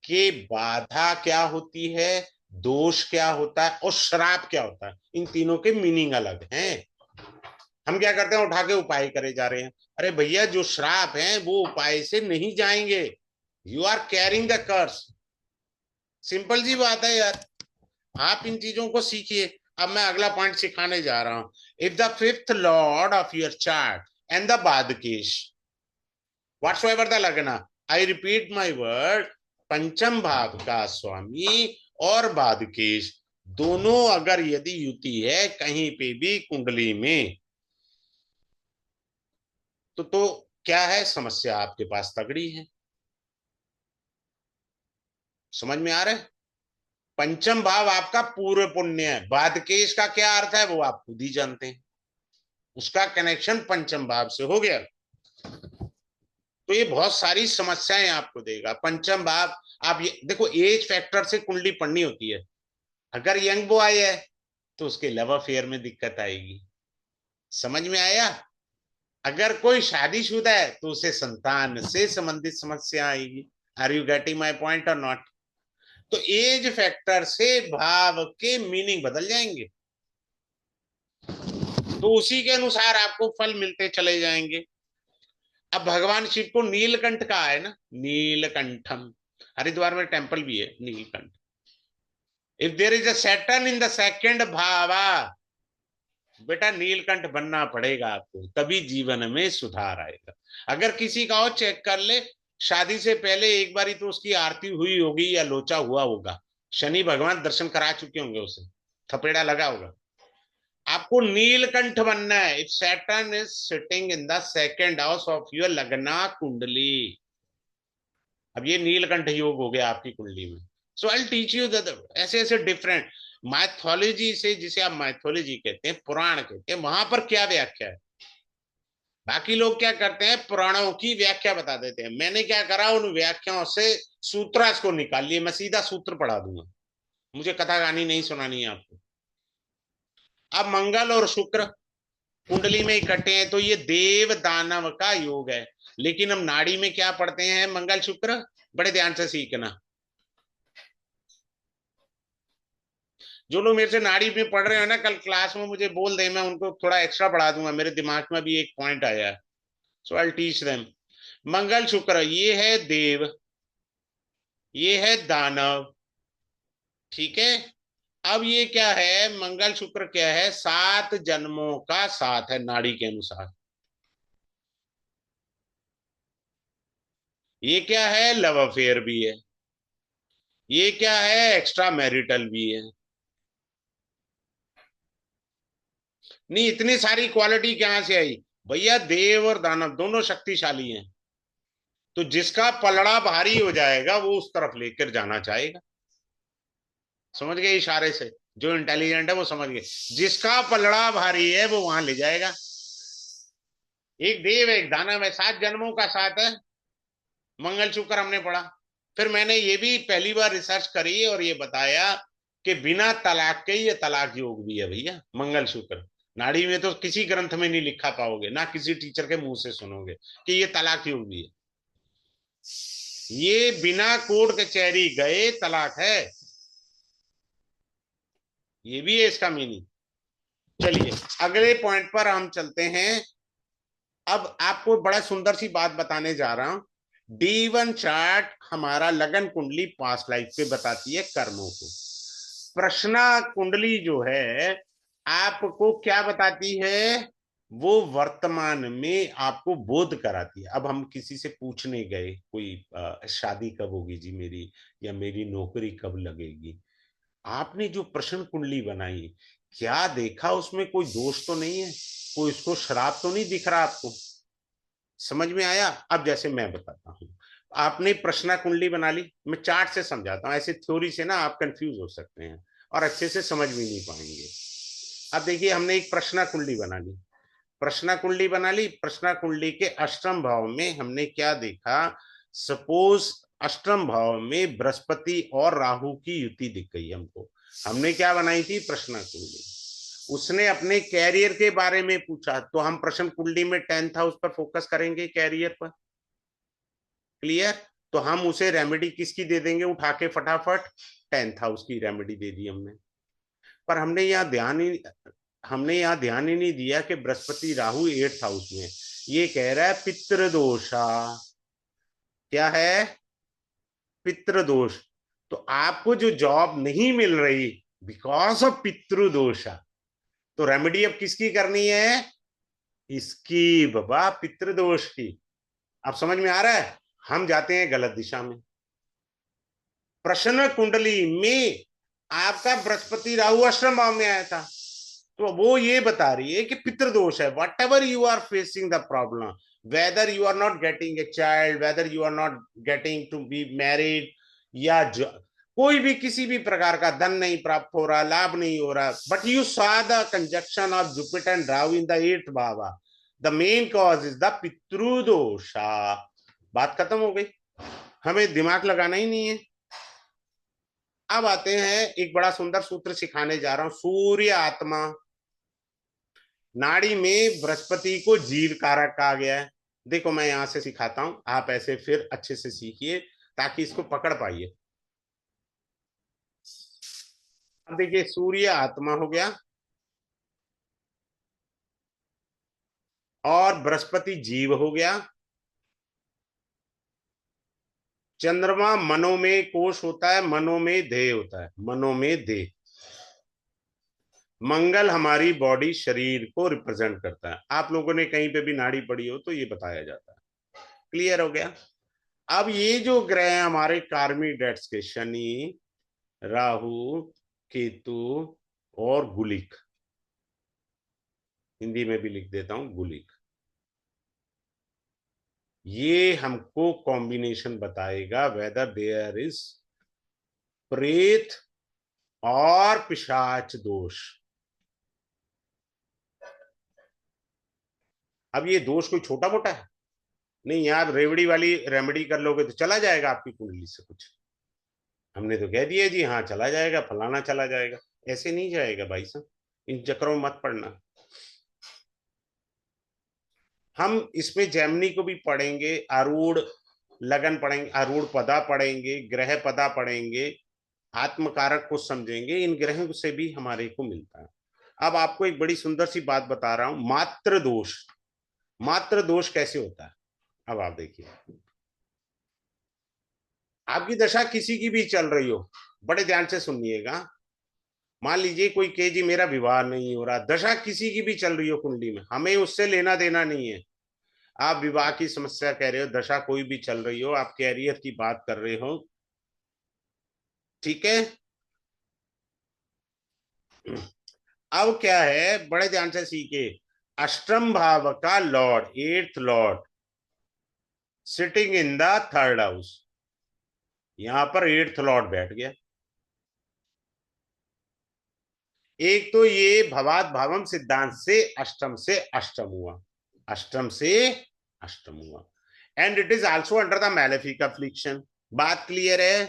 कि बाधा क्या होती है, दोष क्या होता है और श्राप क्या होता है। इन तीनों के मीनिंग अलग हैं। हम क्या करते हैं, उठा के उपाय करे जा रहे हैं। अरे भैया, जो श्राप हैं वो उपाय से नहीं जाएंगे। You are carrying the curse. Simple सी बात है यार, आप इन चीजों को सीखिए। अब मैं अगला पॉइंट सिखाने जा रहा हूं। If the fifth lord of your chart and the badhakesh whatsoever the lagna, I repeat my word, पंचम भाव का स्वामी और बादकेश दोनों अगर यदि युति है कहीं पे भी कुंडली में, तो क्या है समस्या, आपके पास तगड़ी है। समझ में आ रहा है? पंचम भाव आपका पूर्व पुण्य है। बादकेश का क्या अर्थ है वो आप खुद ही जानते हैं। उसका कनेक्शन पंचम भाव से हो गया, तो ये बहुत सारी समस्याएं आपको देगा पंचम भाव। आप ये देखो, एज फैक्टर से कुंडली पढ़नी होती है। अगर यंग बॉय है तो उसके लव अफेयर में दिक्कत आएगी। समझ में आया? अगर कोई शादीशुदा है तो उसे संतान से संबंधित समस्या आएगी। Are you getting my point और नॉट? तो एज फैक्टर से भाव के मीनिंग बदल जाएंगे, तो उसी के अनुसार आपको फल मिलते चले जाएंगे। अब भगवान शिव को नीलकंठ कहा है ना, नीलकंठम। हरिद्वार में टेंपल भी है Neelkanth. If there is a Saturn in the second bhava, बेटा नीलकंठ बनना पड़ेगा आपको, तभी जीवन में सुधार आएगा। अगर किसी का और चेक कर ले, शादी से पहले एक बारी तो उसकी आरती हुई होगी या लोचा हुआ होगा, शनि भगवान दर्शन करा चुके होंगे, उसे थपेड़ा लगा होगा। आपको नीलकंठ बनना है। If Saturn is sitting in the second house of your लग्ना कुंडली, अब ये नीलकंठ योग हो गया आपकी कुंडली में। सो आई टीच यू ऐसे ऐसे डिफरेंट मैथोलॉजी से, जिसे आप मैथोलॉजी कहते हैं, पुराण कहते हैं, वहां पर क्या व्याख्या है। बाकी लोग क्या करते हैं, पुराणों की व्याख्या बता देते हैं। मैंने क्या करा, उन व्याख्याओं से सूत्रास को निकाल लिए। मैं सीधा सूत्र पढ़ा दूंगा, मुझे कथा कहानी नहीं सुनानी है आपको। अब मंगल और शुक्र कुंडली में इकट्ठे हैं तो ये देव दानव का योग है। लेकिन हम नाड़ी में क्या पढ़ते हैं, मंगल शुक्र, बड़े ध्यान से सीखना। जो लोग मेरे से नाड़ी में पढ़ रहे हो ना, कल क्लास में मुझे बोल दे, मैं उनको थोड़ा एक्स्ट्रा पढ़ा दूंगा। मेरे दिमाग में भी एक पॉइंट आया है, सो आई टीच देम। मंगल शुक्र ये है देव, ये है दानव, ठीक है। अब ये क्या है, मंगल शुक्र क्या है, 7 जन्मों का साथ है नाड़ी के अनुसार। ये क्या है, लव अफेयर भी है। ये क्या है, एक्स्ट्रा मैरिटल भी है। नहीं, इतनी सारी क्वालिटी कहां से आई भैया? देव और दानव दोनों शक्तिशाली हैं, तो जिसका पलड़ा भारी हो जाएगा वो उस तरफ लेकर जाना चाहेगा। समझ गए इशारे से? जो इंटेलिजेंट है वो समझ गए, जिसका पलड़ा भारी है वो वहां ले जाएगा। एक देव एक दानव है, 7 जन्मों का साथ है। मंगल शुक्र हमने पढ़ा। फिर मैंने ये भी पहली बार रिसर्च करी और ये बताया कि बिना तलाक के ये तलाक योग भी है भैया, मंगल शुक्र। नाड़ी में तो किसी ग्रंथ में नहीं लिखा पाओगे, ना किसी टीचर के मुंह से सुनोगे कि ये तलाक योग भी है। ये बिना कोर्ट कचहरी गए तलाक है, ये भी है इसका मीनिंग। चलिए अगले पॉइंट पर हम चलते हैं। अब आपको बड़ा सुंदर सी बात बताने जा रहा हूं। D1 चार्ट हमारा लगन कुंडली पास्ट लाइफ पे बताती है कर्मों को। प्रश्ना कुंडली जो है आपको क्या बताती है, वो वर्तमान में आपको बोध कराती है। अब हम किसी से पूछने गए, कोई शादी कब होगी जी मेरी, या मेरी नौकरी कब लगेगी, आपने जो प्रश्न कुंडली बनाई, क्या देखा उसमें कोई दोष तो नहीं है, कोई उसको श्राप तो नहीं दिख रहा आपको? समझ में आया? अब जैसे मैं बताता हूं, आपने प्रश्ना कुंडली बना ली, मैं चार्ट से समझाता हूं। ऐसे थ्योरी से ना आप कंफ्यूज हो सकते हैं और अच्छे से समझ भी नहीं पाएंगे। अब देखिए, हमने एक प्रश्ना कुंडली बना ली। प्रश्ना कुंडली बना ली, प्रश्ना कुंडली के अष्टम भाव में हमने क्या देखा, सपोज अष्टम भाव में बृहस्पति और राहु की युति दिख गई हमको। हमने क्या बनाई थी, प्रश्ना कुंडली। उसने अपने कैरियर के बारे में पूछा, तो हम प्रश्न कुंडली में 10th हाउस पर फोकस करेंगे, कैरियर पर। क्लियर? तो हम उसे रेमेडी किसकी दे देंगे उठा के फटाफट? 10th हाउस की रेमेडी दे दी हमने। पर हमने यहाँ ध्यान ही नहीं दिया कि बृहस्पति राहु 8th हाउस में, ये कह रहा है पितृदोषा। क्या है? पितृदोष। तो आपको जो जॉब नहीं मिल रही बिकॉज ऑफ पितृदोषा, तो रेमेडी अब किसकी करनी है? इसकी बाबा, पितृदोष की। अब समझ में आ रहा है? हम जाते हैं गलत दिशा में। प्रश्न कुंडली में आपका बृहस्पति राहु अष्टम भाव में आया था, तो वो ये बता रही है कि पितृदोष है। Whatever you are facing the problem, whether you are not getting a child, whether you are not getting to be married, या कोई भी किसी भी प्रकार का धन नहीं प्राप्त हो रहा, लाभ नहीं हो रहा, but you saw the conjunction of Jupiter and Rahu in the 8th bhav, the main cause is the pitrudosha. बात खत्म हो गई, हमें दिमाग लगाना ही नहीं है। अब आते हैं, एक बड़ा सुंदर सूत्र सिखाने जा रहा हूं, सूर्य आत्मा। नाड़ी में बृहस्पति को जीव कारक कहा गया है। देखो मैं यहां से सिखाता हूं, आप ऐसे फिर अच्छे से सीखिए ताकि इसको पकड़ पाइए। अब देखिए, सूर्य आत्मा हो गया और बृहस्पति जीव हो गया। चंद्रमा मनो में कोश होता है, मनो में देह होता है, मनो में देह। मंगल हमारी बॉडी, शरीर को रिप्रेजेंट करता है। आप लोगों ने कहीं पे भी नाड़ी पढ़ी हो तो ये बताया जाता है। क्लियर हो गया? अब ये जो ग्रह हैं हमारे कार्मिक डेट्स के, शनि, राहु, केतु और गुलिक, हिंदी में भी लिख देता हूं गुलिक, ये हमको कॉम्बिनेशन बताएगा वेदर देयर इज प्रेत और पिशाच दोष। अब ये दोष कोई छोटा मोटा है नहीं, आप रेवड़ी वाली रेमेडी कर लोगे तो चला जाएगा आपकी कुंडली से कुछ। हमने तो कह दिया जी हाँ चला जाएगा, फलाना चला जाएगा। ऐसे नहीं जाएगा भाई साहब, इन चक्रों में मत पड़ना। हम इसमें जैमिनी को भी पढ़ेंगे, आरूढ़ लगन पढ़ेंगे, आरूढ़ पदा पढ़ेंगे, ग्रह पदा पढ़ेंगे, आत्मकारक को समझेंगे। इन ग्रहों से भी हमारे को मिलता है। अब आपको एक बड़ी सुंदर सी बात बता रहा हूं, मात्र दोष। मात्र दोष कैसे होता है? अब आप देखिए, आपकी दशा किसी की भी चल रही हो, बड़े ध्यान से सुनिएगा। मान लीजिए कोई के जी मेरा विवाह नहीं हो रहा, दशा किसी की भी चल रही हो कुंडली में, हमें उससे लेना देना नहीं है। आप विवाह की समस्या कह रहे हो, दशा कोई भी चल रही हो, आप कैरियर की बात कर रहे हो, ठीक है? अब क्या है, बड़े ध्यान से सीखे। अष्टम भाव का Lord, 8th Lord sitting in the 3rd house, यहां पर 8th लॉर्ड बैठ गया। एक तो ये भवात भावम सिद्धांत से अष्टम हुआ, अष्टम से अष्टम हुआ, and it is also under the malefic affliction. बात क्लियर है?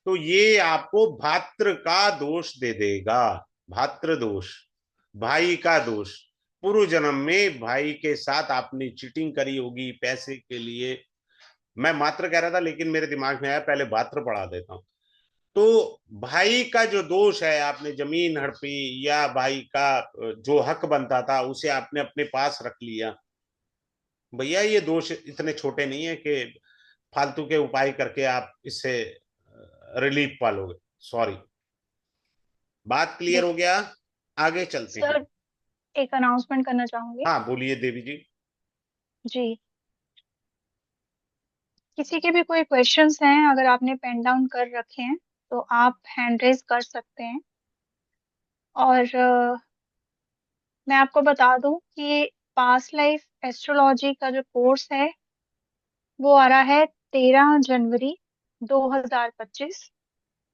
तो ये आपको भात्र का दोष दे देगा, भात्र दोष, भाई का दोष। पूर्व जन्म में भाई के साथ आपने चीटिंग करी होगी पैसे के लिए। मैं मात्र कह रहा था लेकिन मेरे दिमाग में आया पहले भात्र पढ़ा देता हूं। तो भाई का जो दोष है, आपने जमीन हड़पी या भाई का जो हक बनता था उसे आपने अपने पास रख लिया, भैया ये दोष इतने छोटे नहीं है कि फालतू के उपाय करके आप इससे रिलीफ पालोगे। सॉरी, बात क्लियर हो गया? आगे चलते हैं। सर, एक अनाउंसमेंट करना चाहूंगी। हाँ बोलिए देवी जी। जी, किसी के भी कोई क्वेश्चंस हैं, अगर आपने पेन डाउन कर रखे हैं तो आप हैंड रेज कर सकते हैं। और मैं आपको बता दूं कि पास्ट लाइफ एस्ट्रोलॉजी का जो कोर्स है वो आ रहा है 13 जनवरी 2025,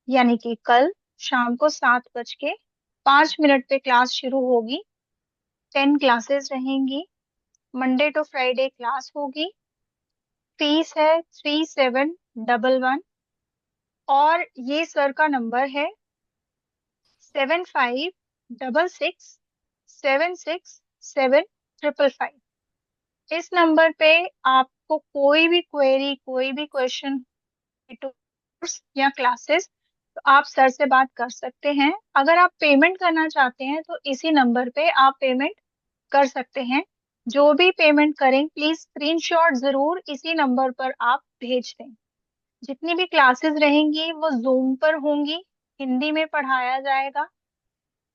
यानी कि कल शाम को 7:05 पे क्लास शुरू होगी। 10 क्लासेस रहेंगी, मंडे टू फ्राइडे क्लास होगी। फीस है 3711, और ये सर का नंबर है 66767555। इस नंबर पे आपको कोई भी क्वेरी, कोई भी क्वेश्चन या क्लासेस, तो आप सर से बात कर सकते हैं। अगर आप पेमेंट करना चाहते हैं तो इसी नंबर पे आप पेमेंट कर सकते हैं। जो भी पेमेंट करें प्लीज स्क्रीनशॉट जरूर इसी नंबर पर आप भेज दें। जितनी भी क्लासेस रहेंगी वो जूम पर होंगी, हिंदी में पढ़ाया जाएगा।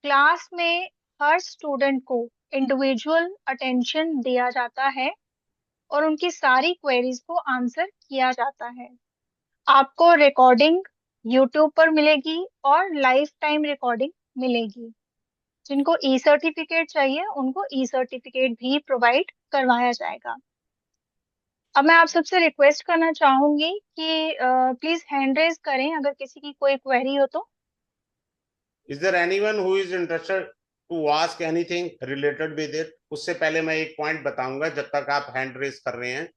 क्लास में हर स्टूडेंट को इंडिविजुअल अटेंशन दिया जाता है और उनकी सारी क्वेरीज को आंसर किया जाता है। आपको रिकॉर्डिंग यूट्यूब पर मिलेगी और लाइफ टाइम रिकॉर्डिंग मिलेगी। जिनको ई सर्टिफिकेट चाहिए उनको ई सर्टिफिकेट भी प्रोवाइड करवाया जाएगा। अब मैं आप सबसे रिक्वेस्ट करना चाहूंगी कि प्लीज हैंड रेज करें अगर किसी की कोई क्वेरी हो तो। Is there anyone who is interested to ask anything related with it? उससे पहले मैं एक पॉइंट बताऊंगा जब तक आप हैंड रेस कर रहे हैं।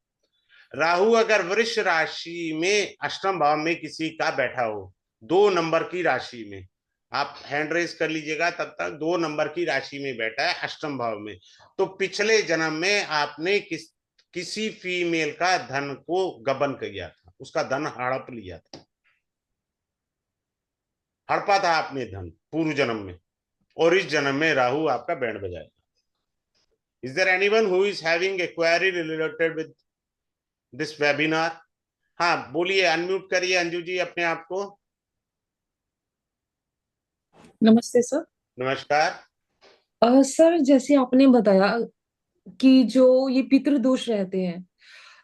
राहु अगर वृष राशि में अष्टम भाव में किसी का बैठा हो, 2 नंबर की राशि में, आप हैंड रेस कर लीजिएगा तब तक। 2 नंबर की राशि में बैठा है अष्टम भाव में, तो पिछले जन्म में आपने किसी फीमेल का धन को गबन किया था, उसका धन हड़प लिया था, हड़पा था आपने धन पूर्व जन्म में, और इस जन्म में राहु आपका बैंड बजाएगा। Is there anyone who is having a query related with this webinar? हाँ बोलिए, अनम्यूट करिए अंजू जी अपने आप को। नमस्ते सर। नमस्कार। सर जैसे आपने बताया कि जो ये पितृदोष रहते हैं,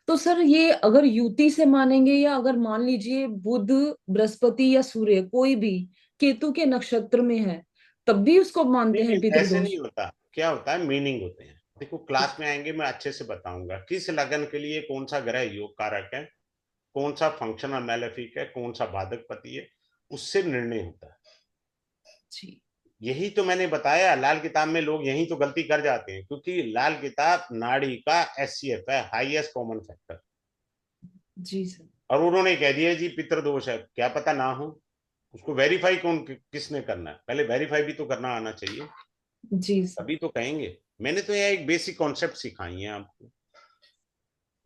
तो सर ये अगर युति से मानेंगे या अगर मान लीजिए बुध, बृहस्पति या सूर्य कोई भी केतु के नक्षत्र में है तब भी उसको मानते नहीं हैं नहीं, ऐसे पितृदोष? नहीं होता। क्या होता है, मीनिंग होते हैं। देखो क्लास में आएंगे मैं अच्छे से बताऊंगा किस लगन के लिए कौन सा ग्रह योग कारक है, कौन सा फंक्शनल मैलेफिक है, कौन सा बाधक पति है, उससे निर्णय होता है। जी यही तो मैंने बताया, लाल किताब में लोग यही तो गलती कर जाते हैं, क्योंकि लाल किताब नाड़ी का एचसीएफ है, हाईएस्ट कॉमन फैक्टर, जी सर। और उन्होंने कह दिया जी पितृदोष है। क्या पता ना हो, उसको वेरीफाई किसने करना है? पहले वेरीफाई भी तो करना आना चाहिए, जी सर। तभी तो कहेंगे। मैंने तो यह एक बेसिक कॉन्सेप्ट सिखाई है आपको,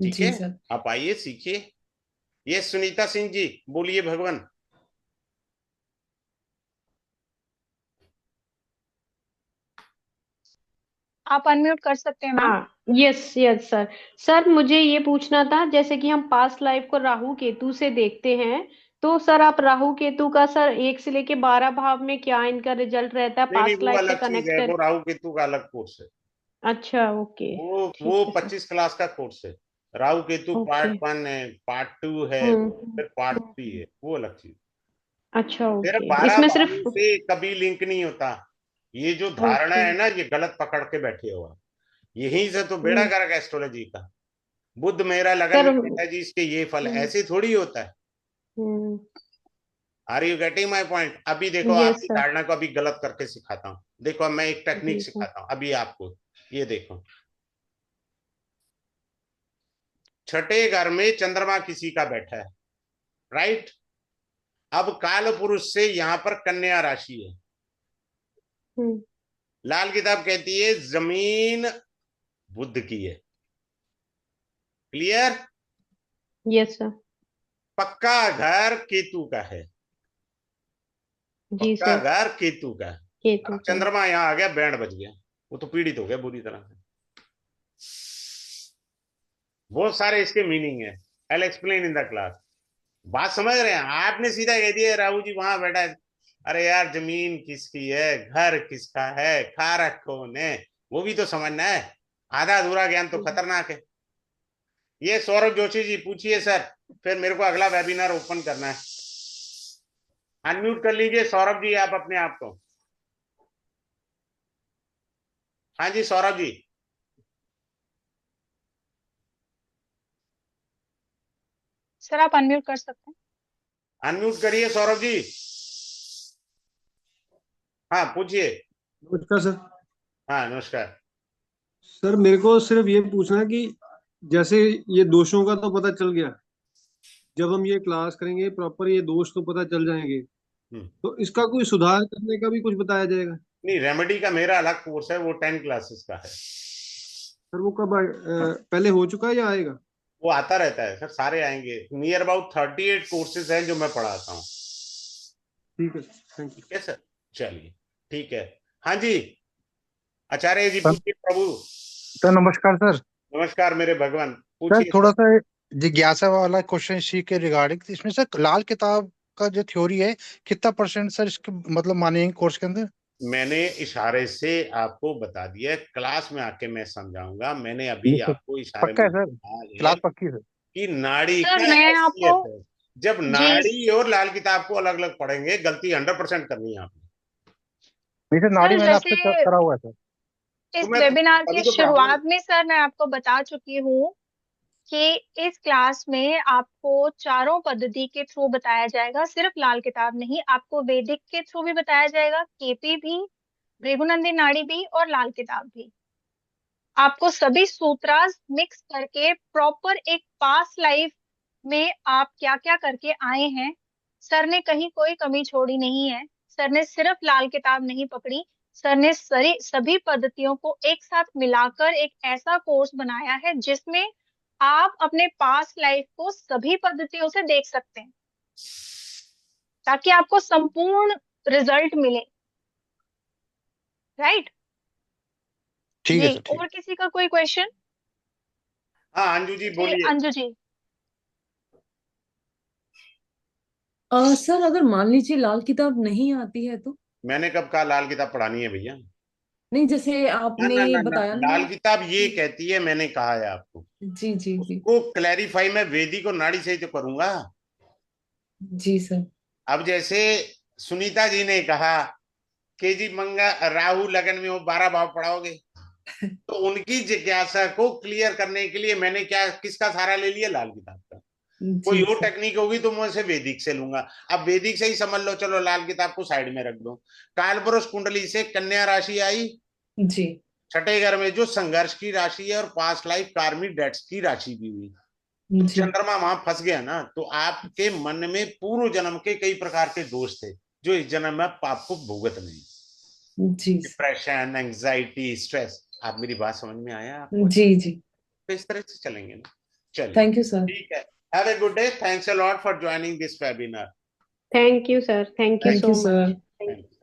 ठीक जी है? सर। आप आइए सीखिए। ये सुनीता सिंह जी बोलिए भगवान। आप अनम्यूट कर सकते हैं मैम। हाँ, यस यस सर। सर मुझे ये पूछना था, जैसे कि हम पास्ट लाइफ को राहु केतु से देखते हैं, तो सर आप राहु केतु का सर 1 से लेके 12 भाव में क्या इनका रिजल्ट रहता है नहीं नहीं, पास्ट वो लाइफ से अलग चीज कनेक्ट है, कर? वो राहु केतु का अलग कोर्स है। अच्छा, ओके। वो ठीक है सर। 25 क्लास का कोर्स है। राहु केतु ओके। पार्ट 1 है, पार्ट 2 है, हम्म। फिर पार्ट 3 है, वो अलग चीज। अच्छा, सिर्फ ओके। 12 इसमें सिर्फ। भावों से कभी लिंक नहीं होता। ये जो धारणा ओके। है ना, ये गलत पकड़ के बैठे हुआ, यहीं से तो बेड़ा हम्म। गर्क है एस्ट्रोलॉजी का। बुध मेरा लगन सर। में बैठा जी, इसके ये फल, ऐसे थोड़ी होता है। Hmm. Are you getting my point? अभी देखो यस आपकी सर। धारणा को अभी गलत करके सिखाता हूँ। देखो मैं एक टेक्निक जी सर। सिखाता हूँ अभी आपको। ये देखो, छठे घर में चंद्रमा किसी का बैठा है, राइट? अब काल पुरुष से यहां पर कन्या राशि है। हम्म। लाल किताब कहती है जमीन बुध की है। क्लियर? Yes sir. पक्का घर केतु का है, जी पक्का सर। घर केतु का है। केतु अब का। चंद्रमा यहां आ गया, बैंड बज गया, वो तो पीड़ित हो गया बुरी तरह से। बहुत सारे इसके मीनिंग है, आई एक्सप्लेन इन द क्लास। बात समझ रहे हैं? आपने सीधा कह दिया राहु जी वहां बैठा है। अरे यार जमीन किसकी है, घर किसका है, कारक कौन है, वो भी तो समझना है। आधा अधूरा ज्ञान तो खतरनाक है। ये सौरभ जोशी जी पूछिए सर, फिर मेरे को अगला वेबिनार ओपन करना है। अनम्यूट कर लीजिए सौरभ जी आप अपने आप को। हाँ जी सौरभ जी। सर आप अनम्यूट कर सकते हैं। अनम्यूट करिए सौरभ जी। हाँ पूछिए। नमस्कार सर। हाँ नमस्कार। सर मेरे को सिर्फ ये पूछना है कि जैसे ये दोषों का तो पता चल गया, जब हम ये क्लास करेंगे प्रॉपर ये दोष तो पता चल जाएंगे, हम्म। तो इसका कोई सुधार करने का भी कुछ बताया जाएगा? नहीं, रेमेडी का मेरा अलग कोर्स है, वो 10 क्लासेस का है। सर वो कब पहले हो चुका है या आएगा? वो आता रहता है सर, सारे आएंगे। नियर अबाउट 38 कोर्सेज हैं जो मैं पढ़ाता हूँ। ठीक है, थैंक यू। ठीक है सर, चलिए ठीक है। हाँ जी, आचार्य जी सर पूछिए प्रभु। सर नमस्कार सर। नमस्कार मेरे भगवान, सर पूछिए थोड़ा सर। सा जिज्ञासा वाला क्वेश्चन इसी के रिगार्डिंग, इसमें सर लाल किताब का जो थ्योरी है कितना परसेंट सर इसके मतलब मानेंगे कोर्स के अंदर? मैंने इशारे से आपको बता दिया, क्लास में आके मैं समझाऊंगा। मैंने ये अभी तो आपको इशारे पक्का में है सर, बताया है क्लास पक्की है सर। कि नाड़ी सर क्या मैं आपको, हैसियत है। जब जी नाड़ी और लाल किताब को अलग अलग पढ़ेंगे, गलती 100% करनी है आपने। नहीं सर, नाड़ी सर मैंने जैसे आपसे करा हुआ है सर। तो इस मैं वेबिनार तभी के तो पढ़ा रहा हूँ। शुरुआत में सर मैं आपको बता चुकी हूँ कि इस क्लास में आपको चारों पद्धति के थ्रू बताया जाएगा, सिर्फ लाल किताब नहीं, आपको वैदिक के थ्रू भी बताया जाएगा, केपी भी, भृगुनंदी नाड़ी भी और लाल किताब भी। आपको सभी सूत्रास मिक्स करके प्रॉपर एक पास लाइफ में आप क्या क्या करके आए हैं, सर ने कहीं कोई कमी छोड़ी नहीं है। सर ने सिर्फ लाल किताब नहीं पकड़ी, सर ने सभी पद्धतियों को एक साथ मिलाकर एक ऐसा कोर्स बनाया है जिसमें आप अपने पास लाइफ को सभी पद्धतियों से देख सकते हैं, ताकि आपको संपूर्ण रिजल्ट मिले। राइट ठीक है जी, सर, ठीक। और किसी का कोई क्वेश्चन? हाँ अंजू जी जी बोलिए। अंजू जी। सर अगर मान लीजिए लाल किताब नहीं आती है तो? मैंने कब कहा लाल किताब पढ़ानी है भैया? नहीं, जैसे ना आपने ना ना ना, बताया लाल ना। किताब ये कहती है, मैंने कहा है आपको। जी जी जी। उसको क्लैरिफाई मैं वैदिक और नाड़ी से ही तो करूंगा। जी सर। अब जैसे सुनीता जी ने कहा कि जी मंगा राहु लगन में वो 12 भाव पढ़ाओगे, तो उनकी जिज्ञासा को क्लियर करने के लिए मैंने क्या किसका सहारा ले लिया? लाल किताब का। कोई जी और सर। टेक्निक होगी तो मैं उसे वैदिक से लूंगा। अब वैदिक से ही समझ लो, चलो लाल किताब को साइड में रख दो। कालपुरुष कुंडली से कन्या राशि आई, जी छठे घर में जो संघर्ष की राशि है और पास्ट लाइफ कार्मिक डेट्स की राशि भी हुई, तो जी चंद्रमा वहां फंस गया ना। तो आपके मन में पूर्व जन्म के कई प्रकार के दोष थे जो इस जन्म में आपको भुगत नहीं। जी डिप्रेशन, एंजाइटी, स्ट्रेस। आप मेरी बात समझ में आया आपको? जी जी। तो इस तरह से चलेंगे ना। चलिए थैंक यू सर। ठीक है। Have a good day, thanks a lot for joining this webinar. Thank you sir, thank you thank so you much. Sir. Thank you.